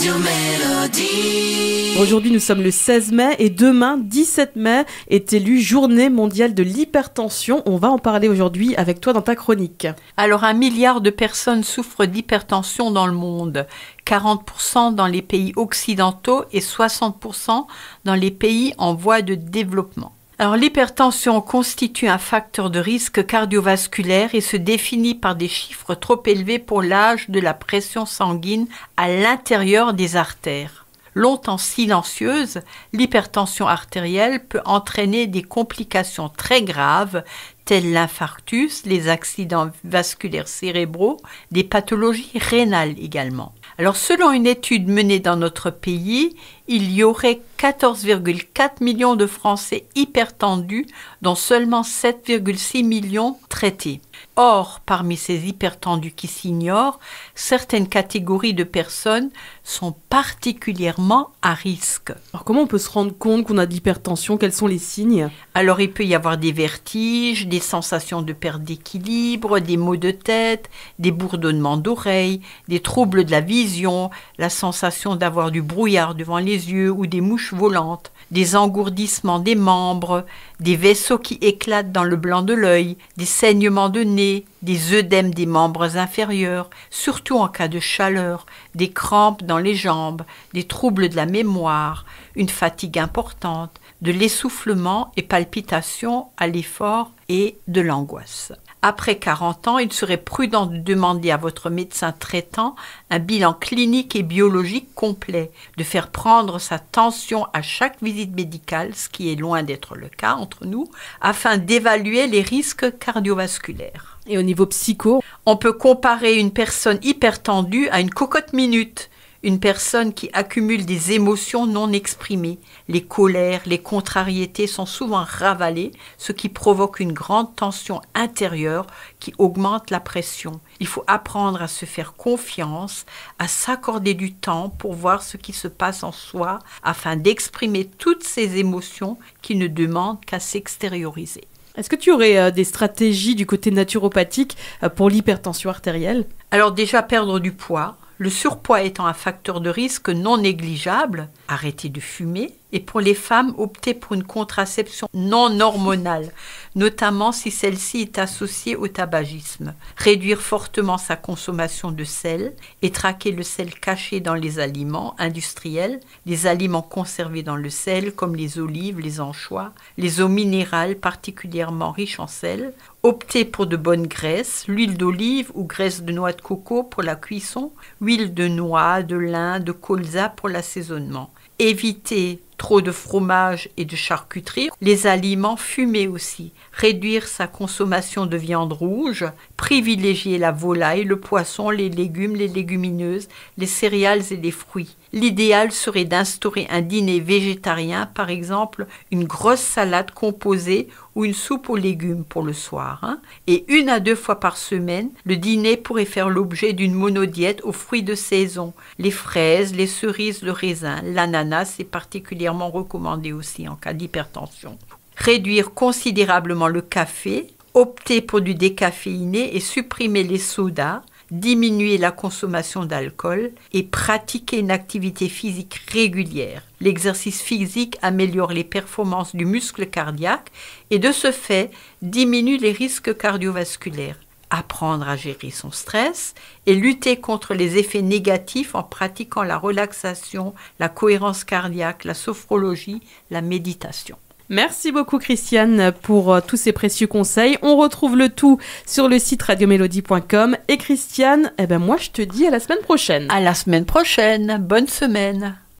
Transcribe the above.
Radio Mélodie. Aujourd'hui, nous sommes le 16 mai et demain, 17 mai, est élue Journée mondiale de l'hypertension. On va en parler aujourd'hui avec toi dans ta chronique. Alors, 1 milliard de personnes souffrent d'hypertension dans le monde. 40% dans les pays occidentaux et 60% dans les pays en voie de développement. Alors, l'hypertension constitue un facteur de risque cardiovasculaire et se définit par des chiffres trop élevés pour l'âge de la pression sanguine à l'intérieur des artères. Longtemps silencieuse, l'hypertension artérielle peut entraîner des complications très graves telles l'infarctus, les accidents vasculaires cérébraux, des pathologies rénales également. Alors, selon une étude menée dans notre pays, il y aurait 14,4 millions de Français hypertendus, dont seulement 7,6 millions traités. Or, parmi ces hypertendus qui s'ignorent, certaines catégories de personnes sont particulièrement à risque. Alors, comment on peut se rendre compte qu'on a de l'hypertension? Quels sont les signes? Alors, il peut y avoir des vertiges, des sensations de perte d'équilibre, des maux de tête, des bourdonnements d'oreilles, des troubles de la vision, la sensation d'avoir du brouillard devant les yeux ou des mouches volantes, des engourdissements des membres, des vaisseaux qui éclatent dans le blanc de l'œil, des saignements de nez, des œdèmes des membres inférieurs, surtout en cas de chaleur, des crampes dans les jambes, des troubles de la mémoire, une fatigue importante, de l'essoufflement et palpitations à l'effort et de l'angoisse. Après 40 ans, il serait prudent de demander à votre médecin traitant un bilan clinique et biologique complet, de faire prendre sa tension à chaque visite médicale, ce qui est loin d'être le cas entre nous, afin d'évaluer les risques cardiovasculaires. Et au niveau psycho, on peut comparer une personne hypertendue à une cocotte minute. Une personne qui accumule des émotions non exprimées. Les colères, les contrariétés sont souvent ravalées, ce qui provoque une grande tension intérieure qui augmente la pression. Il faut apprendre à se faire confiance, à s'accorder du temps pour voir ce qui se passe en soi afin d'exprimer toutes ces émotions qui ne demandent qu'à s'extérioriser. Est-ce que tu aurais des stratégies du côté naturopathique pour l'hypertension artérielle? Alors déjà, perdre du poids. Le surpoids étant un facteur de risque non négligeable, arrêter de fumer, et pour les femmes, opter pour une contraception non hormonale, notamment si celle-ci est associée au tabagisme. Réduire fortement sa consommation de sel et traquer le sel caché dans les aliments industriels, les aliments conservés dans le sel comme les olives, les anchois, les eaux minérales particulièrement riches en sel. Opter pour de bonnes graisses, l'huile d'olive ou graisse de noix de coco pour la cuisson, huile de noix, de lin, de colza pour l'assaisonnement. Éviter trop de fromage et de charcuterie, les aliments fumés aussi, réduire sa consommation de viande rouge, privilégier la volaille, le poisson, les légumes, les légumineuses, les céréales et les fruits. L'idéal serait d'instaurer un dîner végétarien, par exemple une grosse salade composée ou une soupe aux légumes pour le soir. Et 1 à 2 fois par semaine, le dîner pourrait faire l'objet d'une monodiète aux fruits de saison. Les fraises, les cerises, le raisin, l'ananas est particulièrement recommandé aussi en cas d'hypertension. Réduire considérablement le café, opter pour du décaféiné et supprimer les sodas, diminuer la consommation d'alcool et pratiquer une activité physique régulière. L'exercice physique améliore les performances du muscle cardiaque et de ce fait diminue les risques cardiovasculaires. Apprendre à gérer son stress et lutter contre les effets négatifs en pratiquant la relaxation, la cohérence cardiaque, la sophrologie, la méditation. Merci beaucoup Christiane pour tous ces précieux conseils. On retrouve le tout sur le site radiomélodie.com. Et Christiane, moi je te dis à la semaine prochaine. À la semaine prochaine, bonne semaine.